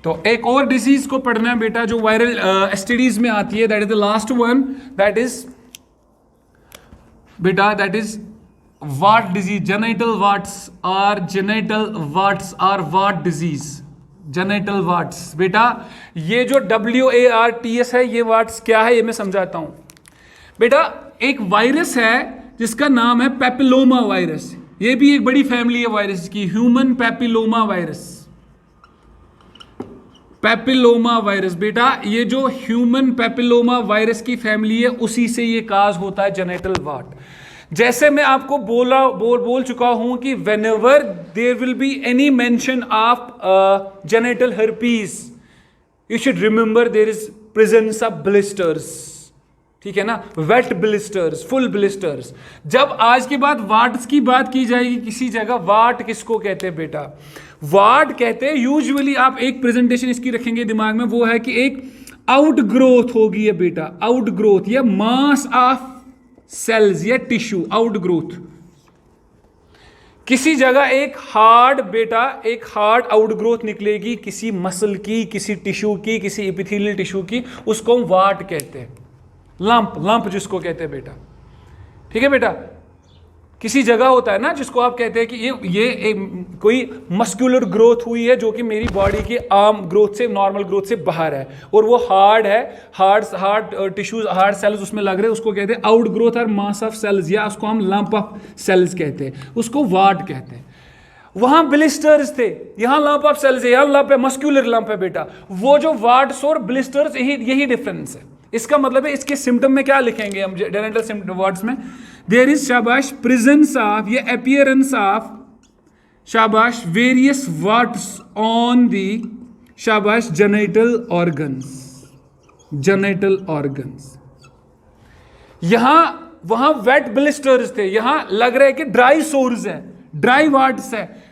तो एक और डिजीज को पढ़ना है बेटा जो वायरल एसटीडीज में आती है, that is the last one, that is बेटा that is wart disease, genital warts are wart disease, genital warts. बेटा ये जो WARTS है, ये वाट्स क्या है ये मैं समझाता हूं। बेटा एक वायरस है जिसका नाम है पेपिलोमा वायरस, ये भी एक बड़ी फैमिली है वायरस की, human papilloma virus. Papilloma virus बेटा ये जो ह्यूमन पेपिलोमा वायरस की फैमिली है उसी से ये काज होता है जेनिटल वाट। जैसे मैं आपको बोल चुका हूं कि whenever there will be any mention of genital herpes, you should remember there is presence of blisters, ठीक है ना, वेट ब्लिस्टर्स, फुल ब्लिस्टर्स। जब आज के बाद वाट्स की बात की जाएगी किसी जगह, वाट किसको कहते हैं बेटा, वाट कहते हैं यूजुअली, आप एक प्रेजेंटेशन इसकी रखेंगे दिमाग में, वो है कि एक आउट ग्रोथ होगी है बेटा, आउट ग्रोथ या मास ऑफ सेल्स या टिश्यू, आउट ग्रोथ। किसी जगह एक हार्ड बेटा, एक हार्ड आउट ग्रोथ निकलेगी किसी मसल की, किसी टिश्यू की, किसी एपिथेलियल टिश्यू की, उसको हम वाट कहते हैं, लंप जिसको कहते हैं बेटा, ठीक है बेटा। किसी जगह होता है ना जिसको आप कहते हैं कि ये कोई मस्कुलर ग्रोथ हुई है जो कि मेरी बॉडी के आम ग्रोथ से, नॉर्मल ग्रोथ से बाहर है, और वो हार्ड है, हार्ड टिश्यूज, हार्ड सेल्स उसमें लग रहे हैं, उसको कहते हैं आउट ग्रोथ और मास ऑफ सेल्स, या उसको हम लंप ऑफ सेल्स कहते हैं, उसको वाट कहते हैं। वहां ब्लिस्टर्स थे, यहां लंप ऑफ सेल्स है, यहां लंप है, मस्कुलर लंप है बेटा। वो जो वाट्स और ब्लिस्टर्स, यही डिफरेंस है। इसका मतलब है इसके सिम्टम में क्या लिखेंगे हम जेनिटल सिम्टम वर्ड्स में, देयर इज शाबाश प्रेजेंस ऑफ या अपीयरेंस ऑफ शाबाश वेरियस वाट्स ऑन दी शाबाश जेनिटल ऑर्गन्स, जेनिटल ऑर्गन्स। यहां वहां वेट ब्लिस्टर्स थे, यहां लग रहा है कि ड्राई सोर्स है, ड्राई वाट्स है,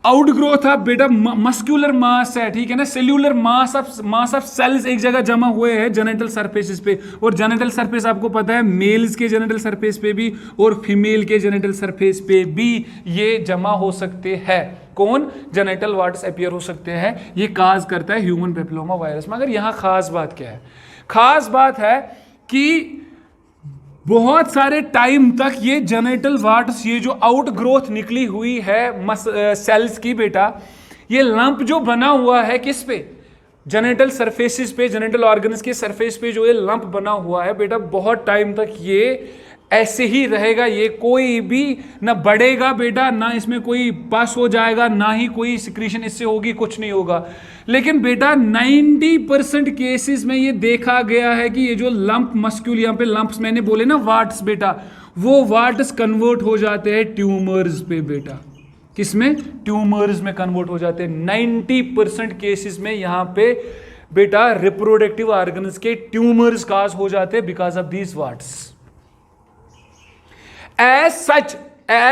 आउट ग्रोथ ऑफ बेटा मस्कुलर मास है, ठीक है ना, सेल्यूलर मास ऑफ सेल्स एक जगह जमा हुए हैं जेनिटल सरफेसेस पे। और जेनिटल सरफेस आपको पता है मेल्स के जेनिटल सरफेस पे भी और फीमेल के जेनिटल सरफेस पे भी ये जमा हो सकते हैं। कौन? जेनिटल वाट्स अपीयर हो सकते हैं। ये काज करता है ह्यूमन पेपिलोमा वायरस। मगर यहां खास बात क्या है? खास बात है कि बहुत सारे टाइम तक ये जेनिटल वाट्स, ये जो आउट ग्रोथ निकली हुई है सेल्स की बेटा, ये लंप जो बना हुआ है किस पे? जेनिटल सरफेसेस पे, जेनिटल ऑर्गन्स के सरफेस पे जो ये लंप बना हुआ है बेटा, बहुत टाइम तक ये ऐसे ही रहेगा। ये कोई भी ना बढ़ेगा बेटा, ना इसमें कोई पास हो जाएगा, ना ही कोई सिक्रीशन इससे होगी, कुछ नहीं होगा। लेकिन बेटा 90% केसेस में ये देखा गया है कि ये जो लंप मस्क्यूल, यहाँ पे लंप्स मैंने बोले ना वाट्स बेटा, वो वाट्स कन्वर्ट हो जाते हैं ट्यूमर्स पे बेटा। किसमें? ट्यूमर्स में कन्वर्ट हो जाते हैं। 90% केसेस में यहाँ पे बेटा रिप्रोडक्टिव ऑर्गन्स के ट्यूमर्स काज हो जाते हैं because of these warts. As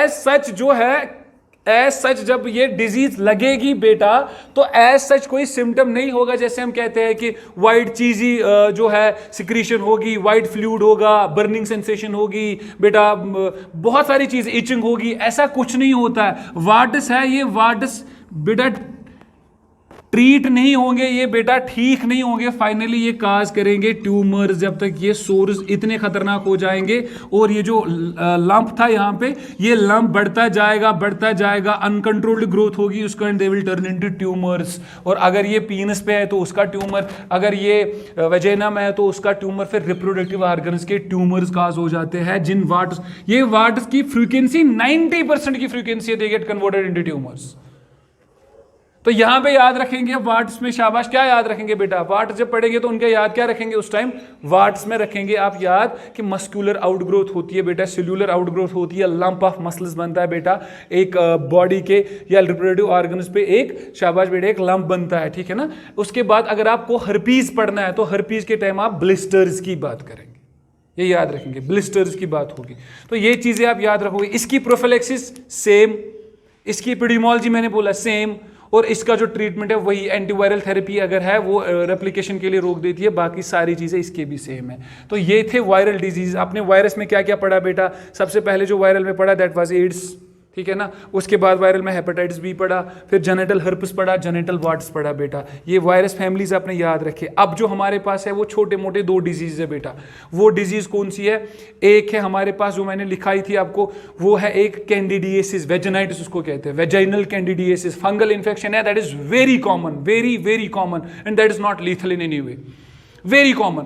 such जो है, एज सच जब ये डिजीज लगेगी बेटा, तो एज सच कोई सिम्टम नहीं होगा। जैसे हम कहते हैं कि वाइट चीजी जो है सिक्रीशन होगी, वाइट फ्लूइड होगा, बर्निंग सेंसेशन होगी बेटा, बहुत सारी चीज, इचिंग होगी, ऐसा कुछ नहीं होता है। वाट्स है, ये वाट्स बेटा ट्रीट नहीं होंगे, ये बेटा ठीक नहीं होंगे, फाइनली ये काज करेंगे ट्यूमर्स, जब तक ये सोर्स इतने खतरनाक हो जाएंगे। और ये जो लंप था यहाँ पे, ये लंप बढ़ता जाएगा, अनकंट्रोल्ड ग्रोथ होगी उसका, and they will turn into tumours. और अगर ये पीनस पे है तो उसका ट्यूमर, अगर ये वजेना में है तो उसका ट्यूमर, फिर रिप्रोडक्टिव ऑर्गन्स के ट्यूमर्स काज हो जाते हैं। जिन वाट्स, ये वाट्स की फ्रीक्वेंसी 90% की frequency, they get converted into tumours. तो यहां पे याद रखेंगे वाट्स में, शाबाश, क्या याद रखेंगे बेटा? वाट्स जब पढ़ेंगे तो उनका याद क्या रखेंगे उस टाइम? वाट्स में रखेंगे आप याद कि मस्कुलर आउटग्रोथ होती है बेटा, सेल्यूलर आउटग्रोथ होती है, लंप ऑफ मसल्स बनता है बेटा एक बॉडी के या रिप्रोडक्टिव ऑर्गन्स पे, एक शाबाश बेटा एक लंप बनता है, ठीक है ना। उसके बाद अगर आपको हर्पीज पढ़ना है तो हर्पीज के टाइम आप ब्लिस्टर्स की बात करेंगे, ये याद रखेंगे, ब्लिस्टर्स की बात होगी। तो ये चीजें आप याद रखोगे। इसकी प्रोफिलैक्सिस सेम, इसकी एपिडेमियोलॉजी मैंने बोला सेम, और इसका जो ट्रीटमेंट है वही, एंटीवायरल थेरेपी अगर है वो रेप्लिकेशन के लिए रोक देती है, बाकी सारी चीज़ें इसके भी सेम है। तो ये थे वायरल डिजीज। आपने वायरस में क्या क्या पढ़ा बेटा? सबसे पहले जो वायरल में पढ़ा दैट वाज एड्स, ठीक है ना। उसके बाद वायरल में हेपेटाइटिस बी पढ़ा, फिर जेनिटल हर्पस पढ़ा, जेनिटल वार्ड्स पढ़ा बेटा। ये वायरस फैमिलीज आपने याद रखे। अब जो हमारे पास है वो छोटे मोटे 2 डिजीज है बेटा। वो डिजीज कौन सी है? एक है हमारे पास जो मैंने लिखाई थी आपको, वो है एक कैंडिडिएसिस, वेजिनाइटिस उसको कहते हैं, वेजाइनल कैंडिडिएसिस, फंगल इन्फेक्शन है, that is very common, very very common, and that is not lethal in any way, very common.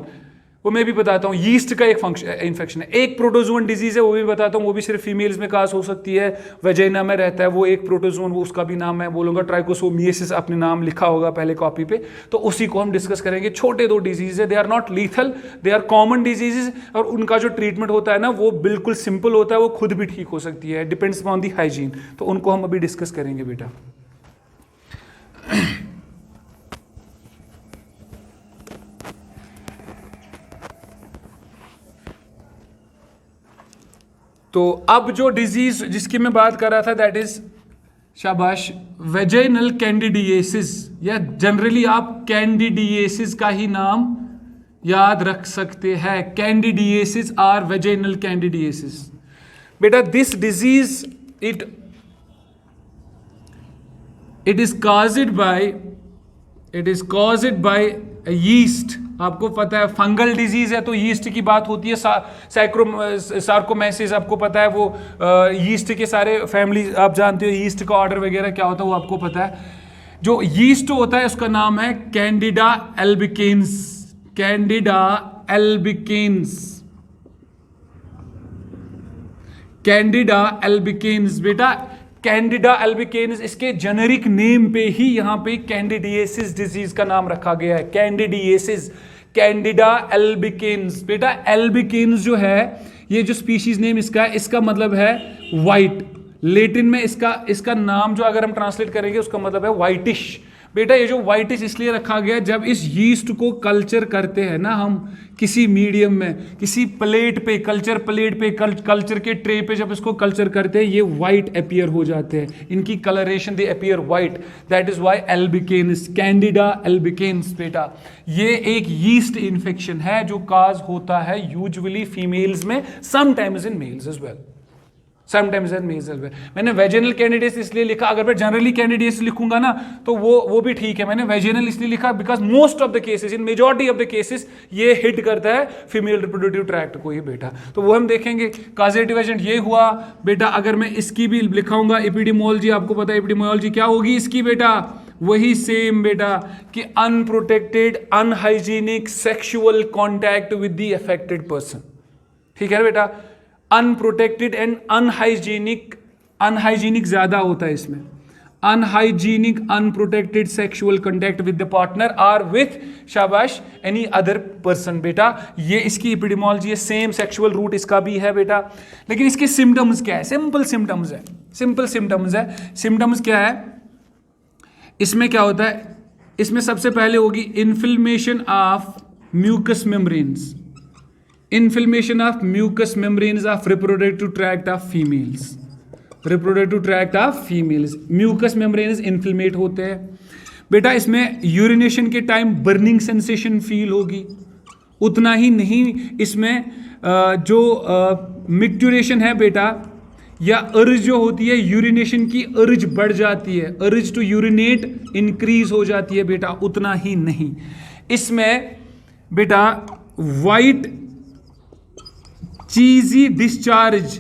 वो मैं भी बताता हूँ, यीस्ट का एक इन्फेक्शन है। एक प्रोटोजोन डिजीज है, वो भी बताता हूँ, वो भी सिर्फ फीमेल्स में काज हो सकती है, वेजाइना में रहता है वो एक प्रोटोजोन, वो उसका भी नाम मैं बोलूँगा, ट्राइकोसोमिएसिस आपने नाम लिखा होगा पहले कॉपी पे, तो उसी को हम डिस्कस करेंगे। छोटे 2 डिजीज है, they are not lethal, they are common diseases, और उनका जो ट्रीटमेंट होता है ना वो बिल्कुल सिंपल होता है, वो खुद भी ठीक हो सकती है, डिपेंड्स ऑन दी हाइजीन। तो उनको हम अभी डिस्कस करेंगे बेटा। तो अब जो डिजीज जिसकी मैं बात कर रहा था, दैट इज, शाबाश, वेजाइनल कैंडिडिएसिस, या जनरली आप कैंडिडिएसिस का ही नाम याद रख सकते हैं, कैंडिडिएसिस और वेजाइनल कैंडिडिएसिस। बेटा this disease it is caused by yeast. आपको पता है फंगल डिजीज है तो यीस्ट की बात होती है। सार्कोमेसिस आपको पता है, वो यीस्ट के सारे फैमिली आप जानते हो, यीस्ट का ऑर्डर वगैरह क्या होता है वो आपको पता है। जो यीस्ट होता है उसका नाम है कैंडिडा एल्बिकेन्स, कैंडिडा एल्बिकेन्स, कैंडिडा एल्बिकेन्स। बेटा कैंडिडा एल्बिकेन्स, इसके जेनेरिक नेम पे ही यहाँ पे कैंडिडिएसिस डिजीज का नाम रखा गया है, कैंडिडिएसिस, कैंडिडा एल्बिकेन्स। बेटा एल्बिकेन्स जो है, ये जो स्पीशीज नेम इसका है, इसका मतलब है वाइट। लेटिन में इसका नाम जो अगर हम ट्रांसलेट करेंगे उसका मतलब है वाइटिश। बेटा ये जो वाइटिश इसलिए रखा गया, जब इस यीस्ट को कल्चर करते हैं ना हम किसी मीडियम में, किसी प्लेट पे, कल्चर प्लेट पे, कल्चर के ट्रे पे जब इसको कल्चर करते हैं, ये वाइट अपीयर हो जाते हैं, इनकी colouration they appear white, that is why albicans, Candida albicans. बेटा ये एक यीस्ट इन्फेक्शन है जो काज होता है यूजुअली फीमेल्स में, sometimes in males as well, sometimes in males as well. मैंने वेजिनल कैंडिडेट्स इसलिए लिखा, अगर मैं जनरली कैंडिडेट्स लिखूंगा ना तो वो भी ठीक है। मैंने वेजिनल इसलिए लिखा because most of the cases, in majority of the cases ये हिट करता है फीमेल रिप्रोडक्टिव ट्रैक्ट को ही बेटा। तो वो हम देखेंगे। कॉजेटिव एजेंट ये हुआ बेटा। अगर मैं इसकी भी लिखाऊंगा एपिडेमियोलॉजी, आपको पता है एपिडेमियोलॉजी क्या होगी इसकी बेटा, वही सेम बेटा कि unprotected unhygienic sexual contact with the affected person. ठीक है बेटा, अनप्रोटेक्टेड एंड अनहाइजीनिक ज्यादा होता है इसमें, unhygienic unprotected sexual contact with the partner और विथ, शाबाश, एनी अदर पर्सन। बेटा ये इसकी एपिडेमियोलॉजी है, सेम सेक्सुअल रूट इसका भी है बेटा। लेकिन इसके सिम्टम्स क्या है? सिंपल सिम्टम्स है, सिंपल सिम्टम्स है। सिम्टम्स क्या है इसमें? क्या होता है इसमें? सबसे पहले होगी inflammation of mucus membranes, inflammation of mucus membranes of reproductive tract of females, reproductive tract of females, mucus membranes inflamed होते हैं बेटा। इसमें यूरिनेशन के टाइम बर्निंग सेंसेशन फील होगी। उतना ही नहीं, इसमें जो मिक्टुरेशन है बेटा, या अर्ज जो होती है, यूरिनेशन की अर्ज बढ़ जाती है, अर्ज टू यूरिनेट इंक्रीज हो जाती है बेटा। उतना ही नहीं, इसमें बेटा वाइट चीजी डिस्चार्ज,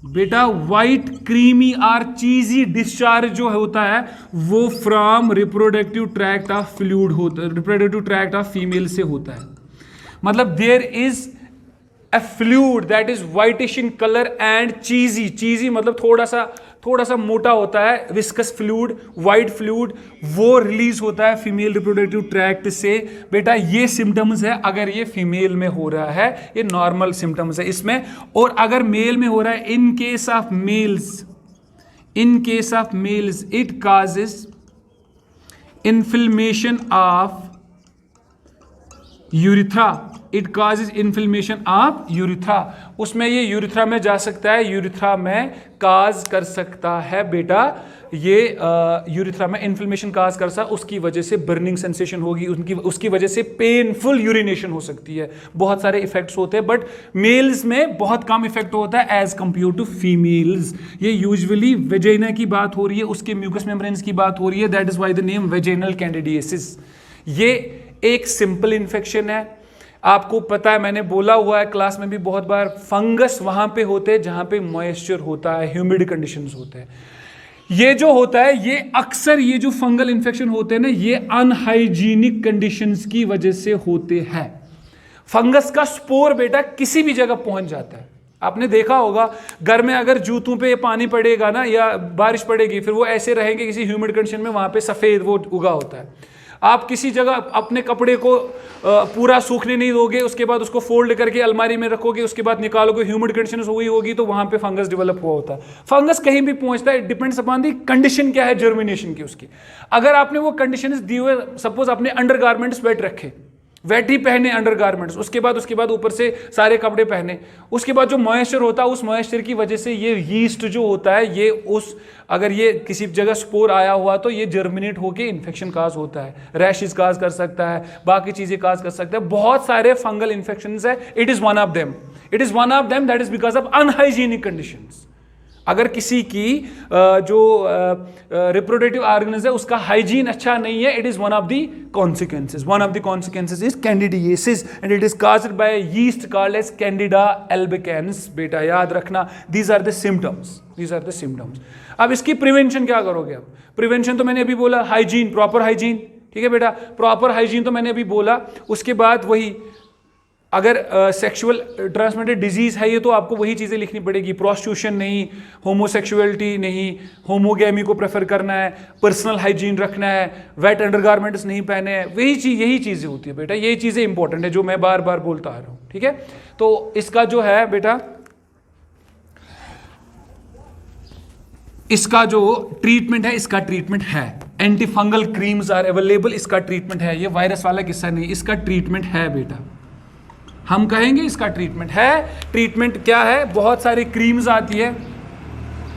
बेटा वाइट क्रीमी और चीजी डिस्चार्ज जो होता है वो from reproductive tract of fluid होता है, रिप्रोडक्टिव ट्रैक्ट ऑफ फीमेल से होता है। मतलब there is a fluid that is whitish in color and cheesy मतलब थोड़ा सा मोटा होता है, विस्कस फ्लूइड, वाइट फ्लूइड, वो रिलीज होता है फीमेल रिप्रोडक्टिव ट्रैक्ट से बेटा। ये सिम्टम्स है अगर ये फीमेल में हो रहा है, ये नॉर्मल सिम्टम्स है इसमें। और अगर मेल में हो रहा है, in case of males it causes inflammation of urethra it causes inflammation of urethra, उसमें ये यूरिथ्रा में जा सकता है, यूरिथ्रा में काज कर सकता है बेटा, ये यूरिथ्रा में इन्फ्लेमेशन काज कर सकता, उसकी वजह से बर्निंग सेंसेशन होगी, उसकी वजह से पेनफुल यूरिनेशन हो सकती है, बहुत सारे इफेक्ट्स होते हैं, बट मेल्स में बहुत कम इफेक्ट होता है एज कंपेयर टू फीमेल्स। ये यूजुअली वेजाइना की बात हो रही है, उसके म्यूकस मेम्ब्रेन्स की बात हो रही है, that is why the name vaginal candidiasis. ये एक सिंपल इन्फेक्शन है, आपको पता है, मैंने बोला हुआ है क्लास में भी बहुत बार, फंगस वहां पे होते हैं जहां पे मॉइस्चर होता है, ह्यूमिड कंडीशंस होते हैं। ये जो होता है, ये अक्सर ये जो फंगल इन्फेक्शन होते हैं ना, ये अनहाइजीनिक कंडीशंस की वजह से होते हैं। फंगस का स्पोर बेटा किसी भी जगह पहुंच जाता है, आपने देखा होगा घर में अगर जूतों पे पानी पड़ेगा ना या बारिश पड़ेगी, फिर वो ऐसे रहेंगे किसी ह्यूमिड कंडीशन में, वहां पे सफेद वो उगा होता है। आप किसी जगह अपने कपड़े को पूरा सूखने नहीं दोगे, उसके बाद उसको फोल्ड करके अलमारी में रखोगे, उसके बाद निकालोगे, ह्यूमिड कंडीशन हुई होगी तो वहां पे फंगस डेवलप हुआ होता है। फंगस कहीं भी पहुंचता है, डिपेंड्स अपॉन दी कंडीशन क्या है जर्मिनेशन की उसकी। अगर आपने वो कंडीशन दी हुए, सपोज आपने अंडरगारमेंट्स वेट रखे, वेट ही पहने अंडरगारमेंट्स, उसके बाद ऊपर से सारे कपड़े पहने, उसके बाद जो मॉइस्चर होता है, उस मॉइस्चर की वजह से ये यीस्ट जो होता है, ये उस अगर ये किसी जगह स्पोर आया हुआ तो ये जर्मिनेट होके इन्फेक्शन काज होता है, रैशेस काज कर सकता है, बाकी चीजें काज कर सकता है, बहुत सारे फंगल इन्फेक्शंस है। It is one of them, that is because of unhygienic conditions. अगर किसी की जो रिप्रोडक्टिव ऑर्गन्स है उसका हाइजीन अच्छा नहीं है, it is one of the consequences is candidiasis and it is caused by yeast called as candida albicans. बेटा याद रखना, दीज आर द सिम्टम्स। अब इसकी प्रिवेंशन क्या करोगे? अब प्रिवेंशन तो मैंने अभी बोला, हाइजीन, प्रॉपर हाइजीन, ठीक है बेटा, प्रॉपर हाइजीन तो मैंने अभी बोला। उसके बाद वही, अगर सेक्सुअल ट्रांसमिटेड डिजीज है ये, तो आपको वही चीज़ें लिखनी पड़ेगी, प्रोस्टिट्यूशन नहीं, होमोसेक्सुअलिटी नहीं, होमोगेमी को प्रेफर करना है, पर्सनल हाइजीन रखना है, वेट अंडरगारमेंट्स नहीं पहने हैं, यही चीज़ें होती है बेटा, यही चीज़ें इंपॉर्टेंट है जो मैं बार बार बोलता आ रहा हूँ, ठीक है। तो इसका जो है बेटा, इसका जो ट्रीटमेंट है, इसका ट्रीटमेंट है, anti fungal creams are available, इसका ट्रीटमेंट है। ये वायरस वाला किस्सा नहीं, इसका ट्रीटमेंट है बेटा, हम कहेंगे इसका ट्रीटमेंट है। ट्रीटमेंट क्या है? बहुत सारी क्रीम्स आती है,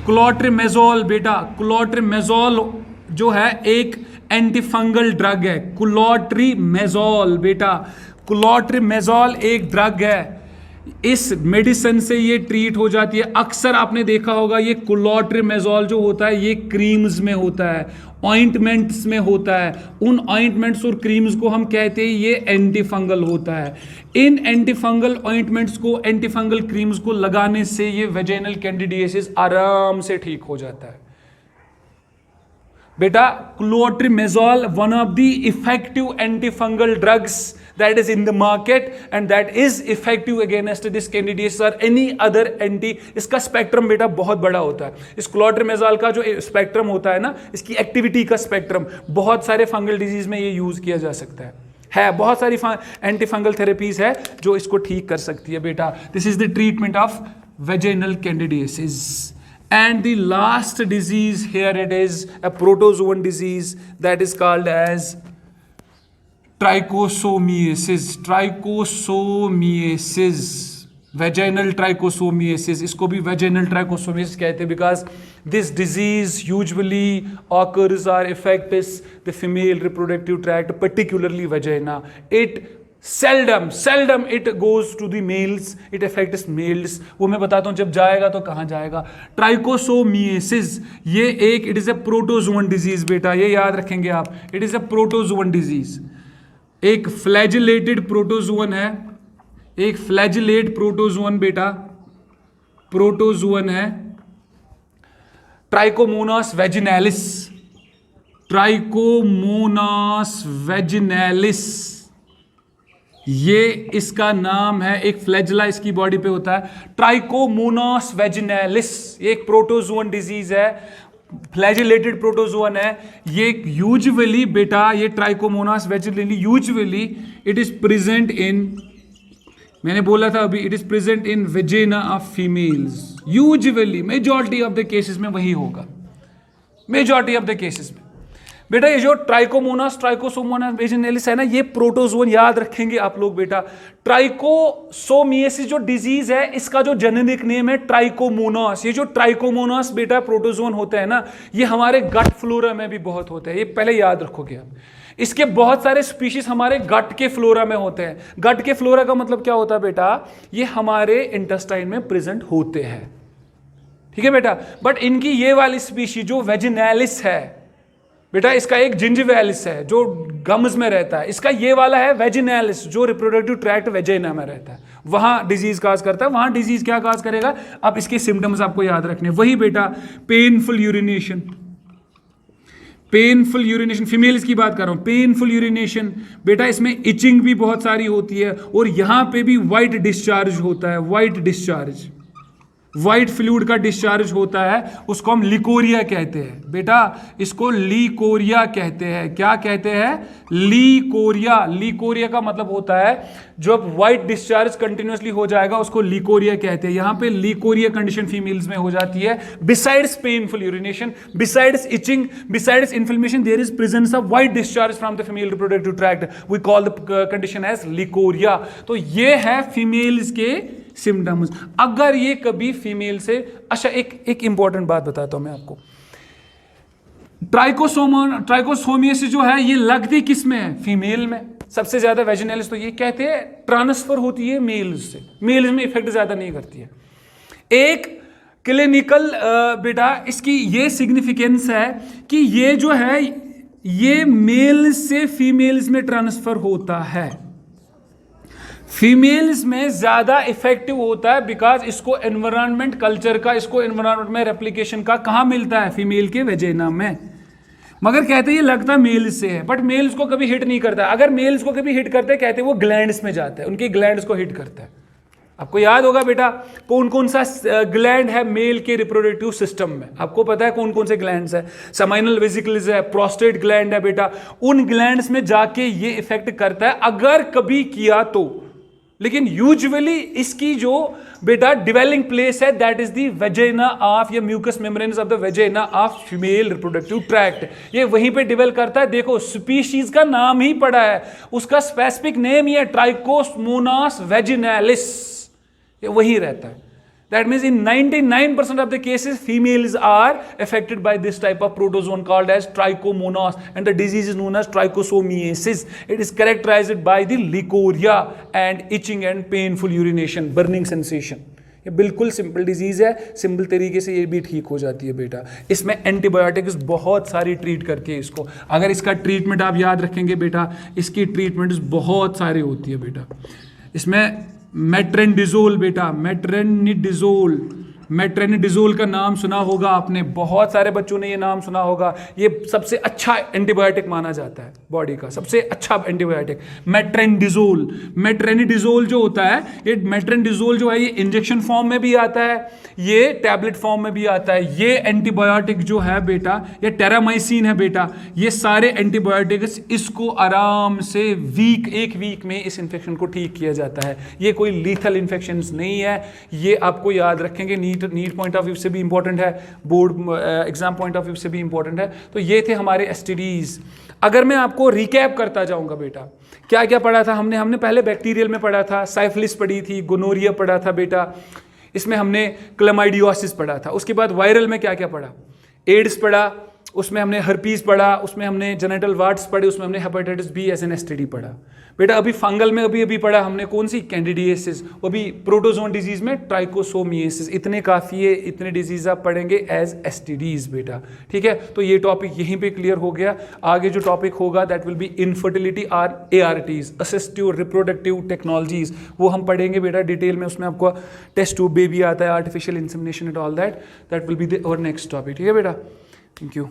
क्लोट्रिमेजोल बेटा, क्लोट्रिमेजोल जो है एक एंटी फंगल ड्रग है, क्लोट्रिमेजोल बेटा, क्लोट्रिमेजोल एक ड्रग है, इस मेडिसिन से ये ट्रीट हो जाती है। अक्सर आपने देखा होगा ये क्लोट्रिमेजोल जो होता है ये क्रीम्स में होता है, ऑइंटमेंट्स में होता है, उन ऑइंटमेंट्स और क्रीम्स को हम कहते हैं ये एंटी फंगल होता है। इन एंटी फंगल ऑइंटमेंट्स को, एंटी फंगल क्रीम्स को लगाने से ये वेजाइनल कैंडिडियासिस आराम से ठीक हो जाता है बेटा। Clotrimazole one of the effective antifungal drugs that is in the market and that is effective against this candidiasis or any other anti। इसका स्पेक्ट्रम बेटा बहुत बड़ा होता है, इस क्लोट्रिमेजोल का जो स्पेक्ट्रम होता है ना, इसकी एक्टिविटी का स्पेक्ट्रम बहुत सारे फंगल डिजीज में ये यूज किया जा सकता है बहुत सारी एंटी फंगल थेरेपीज है जो इसको ठीक कर सकती है बेटा। This is the treatment of vaginal candidiasis. And the last disease here, it is a protozoan disease that is called as trichomoniasis. Vaginal trichomoniasis, इसको भी वेजाइनल ट्राइकोसोमियासिस कहते हैं because this disease usually occurs और affects the female reproductive tract, particularly vagina. It seldom it goes to the males, it affects males। वो मैं बताता हूँ जब जाएगा तो कहाँ जाएगा। ट्राइकोसोमियासिस ये एक, it is a protozoan disease बेटा, ये याद रखेंगे आप, it is a protozoan disease, एक फ्लैजिलेटेड प्रोटोजोअन है, एक फ्लैजिलेट प्रोटोजोअन बेटा, प्रोटोजोअन है, ट्राइकोमोनास वेजिनैलिस, ट्राइकोमोनास वेजिनैलिस ये इसका नाम है, एक फ्लैजिला इसकी बॉडी पे होता है। ट्राइकोमोनास वेजिनैलिस ये एक प्रोटोजोअन डिजीज है, फ्लैजिलेटेड प्रोटोजोअन है। ये यूजुअली बेटा, ये trichomonas vaginalis usually it is present in, मैंने बोला था अभी, it is present in vagina of females. Usually majority of the cases में वही होगा, मेजॉरिटी ऑफ द केसेस में। बेटा ये जो ट्राइकोमोनास ट्राइकोसोमोनास वेजिनैलिस है ना, ये प्रोटोजोन याद रखेंगे आप लोग बेटा। ट्राइकोसोमियासिस जो डिजीज है इसका जो जेनेरिक नेम है ट्राइकोमोनास। ये जो ट्राइकोमोनास बेटा प्रोटोजोन होता है ना, ये हमारे गट फ्लोरा में भी बहुत होता है, ये पहले याद रखोगे आप। इसके बहुत सारे स्पीशीज हमारे गट के फ्लोरा में होते हैं। गट के फ्लोरा का मतलब क्या होता है बेटा, ये हमारे इंटेस्टाइन में प्रेजेंट होते हैं, ठीक है बेटा। बट इनकी ये वाली स्पीशी जो वेजिनैलिस है बेटा, इसका एक जिंजिवैलिस है जो गम्स में रहता है, इसका ये वाला है वेजिनैलिस जो रिप्रोडक्टिव ट्रैक्ट वेजिना में रहता है, वहां डिजीज काज करता है। वहां डिजीज क्या काज करेगा, अब इसके सिम्टम्स आपको याद रखने, वही बेटा painful urination. Painful urination females की बात कर रहा हूं, पेनफुल यूरिनेशन बेटा, इसमें इचिंग भी बहुत सारी होती है और यहां पे भी वाइट डिस्चार्ज होता है, वाइट डिस्चार्ज, व्हाइट फ्लूइड का डिस्चार्ज होता है, उसको हम लिकोरिया कहते हैं बेटा, इसको लिकोरिया कहते हैं। क्या कहते हैं, लिकोरिया। लिकोरिया का मतलब होता है जब व्हाइट डिस्चार्ज कंटिन्यूअसली हो जाएगा उसको लिकोरिया कहते हैं। यहां पे लिकोरिया कंडीशन फीमेल्स में हो जाती है। Besides painful urination, besides itching, besides inflammation, there is presence of white discharge from the female reproductive tract, we call the condition as leucorrhoea. तो ये है फीमेल्स के सिम्टम्स। अगर ये कभी फीमेल से, अच्छा एक इंपॉर्टेंट बात बताता हूं मैं आपको, ट्राइकोसोमियासिस जो है ये लगती किस में है, फीमेल में सबसे ज्यादा। वेजिनैलिस तो ये कहते हैं ट्रांसफर होती है मेल्स से, मेल्स में इफेक्ट ज्यादा नहीं करती है। एक क्लिनिकल बेटा इसकी ये सिग्निफिकेंस है कि ये जो है ये मेल से फीमेल्स में ट्रांसफर होता है, फीमेल्स में ज्यादा इफेक्टिव होता है बिकॉज इसको एनवायरनमेंट कल्चर का, इसको एनवायरनमेंट में रेप्लिकेशन का कहां मिलता है, फीमेल के वेजिना में। मगर कहते हैं ये लगता मेल्स से है, बट मेल्स को कभी हिट नहीं करता। अगर मेल्स को कभी हिट करते हैं कहते हैं वो ग्लैंड्स में जाता है, उनकी ग्लैंड्स को हिट करता है। आपको याद होगा बेटा कौन कौन सा ग्लैंड है मेल के रिप्रोडक्टिव सिस्टम में, आपको पता है कौन कौन से ग्लैंड्स है, सेमाइनल वेसिकल्स है, प्रोस्टेट ग्लैंड है बेटा, उन ग्लैंड्स में जाके ये इफेक्ट करता है अगर कभी किया तो। लेकिन यूजुअली इसकी जो बेटा डिवेलिंग प्लेस है that is the vagina of या mucus membranes of the vagina of female reproductive tract, ये वहीं पे डिवेल करता है। देखो स्पीशीज का नाम ही पड़ा है, उसका स्पेसिफिक नेम ही है ट्राइकोमोनास वेजिनैलिस, ये वही रहता है। That means in 99% of the cases females are affected by this type of protozoan called as trichomonas, and the disease is known as trichosomiasis. It is characterized by the licoria and itching and painful urination, burning sensation. ये बिल्कुल simple disease है, simple तरीके से ये भी ठीक हो जाती है बेटा। इसमें एंटीबायोटिक्स बहुत सारी ट्रीट करके इसको, अगर इसका ट्रीटमेंट आप याद रखेंगे बेटा, इसकी ट्रीटमेंट बहुत सारी होती है बेटा। इसमें मेट्रेनिडिजोल बेटा, मेट्रेनिडिजोल का नाम सुना होगा आपने, बहुत सारे बच्चों ने ये नाम सुना होगा। ये सबसे अच्छा एंटीबायोटिक माना जाता है, बॉडी का सबसे अच्छा एंटीबायोटिक मेट्रेनिडिजोल। मेट्रेनिडिजोल जो होता है, ये मेट्रेनिडिजोल जो है ये इंजेक्शन फॉर्म में भी आता है, ये टैबलेट फॉर्म में भी आता है। ये एंटीबायोटिक जो है बेटा, ये टेरामाइसिन है बेटा, ये सारे एंटीबायोटिक्स इसको आराम से एक वीक में इस इन्फेक्शन को ठीक किया जाता है। ये कोई लीथल इन्फेक्शन नहीं है, ये आपको याद रखेंगे। नीट पॉइंट ऑफ व्यू से भी इंपॉर्टेंट है, board exam point of view से भी इंपॉर्टेंट है। तो ये थे हमारे एसटीडीज। अगर मैं आपको रिकैप करता जाऊंगा बेटा, क्या क्या पढ़ा था हमने पहले बैक्टीरियल में पढ़ा था, साइफिलिस पढ़ी थी, गोनोरिया पढ़ा था बेटा, इसमें हमने क्लमाइडियोसिस पढ़ा था। उसके बाद वायरल में क्या क्या पढ़ा, एड्स पढ़ा, उसमें हमने हर्पीज पढ़ा, उसमें हमने जेनिटल वार्ट्स पढ़े, उसमें हमने hepatitis B as an STD पढ़ा बेटा। अभी फंगल में अभी पढ़ा हमने कौन सी, कैंडिडियासिस, अभी प्रोटोजोन डिजीज में ट्राइकोसोमियासिस। इतने काफ़ी है, इतने डिजीज आप पढ़ेंगे एज एसटीडीज बेटा, ठीक है। तो ये टॉपिक यहीं पे क्लियर हो गया। आगे जो टॉपिक होगा that will be infertility or ARTs, assistive reproductive technologies, वो हम पढ़ेंगे बेटा डिटेल में। उसमें आपको टेस्ट ट्यूब बेबी आता है, artificial insemination and all that will be our next topic, ठीक है बेटा। Thank you.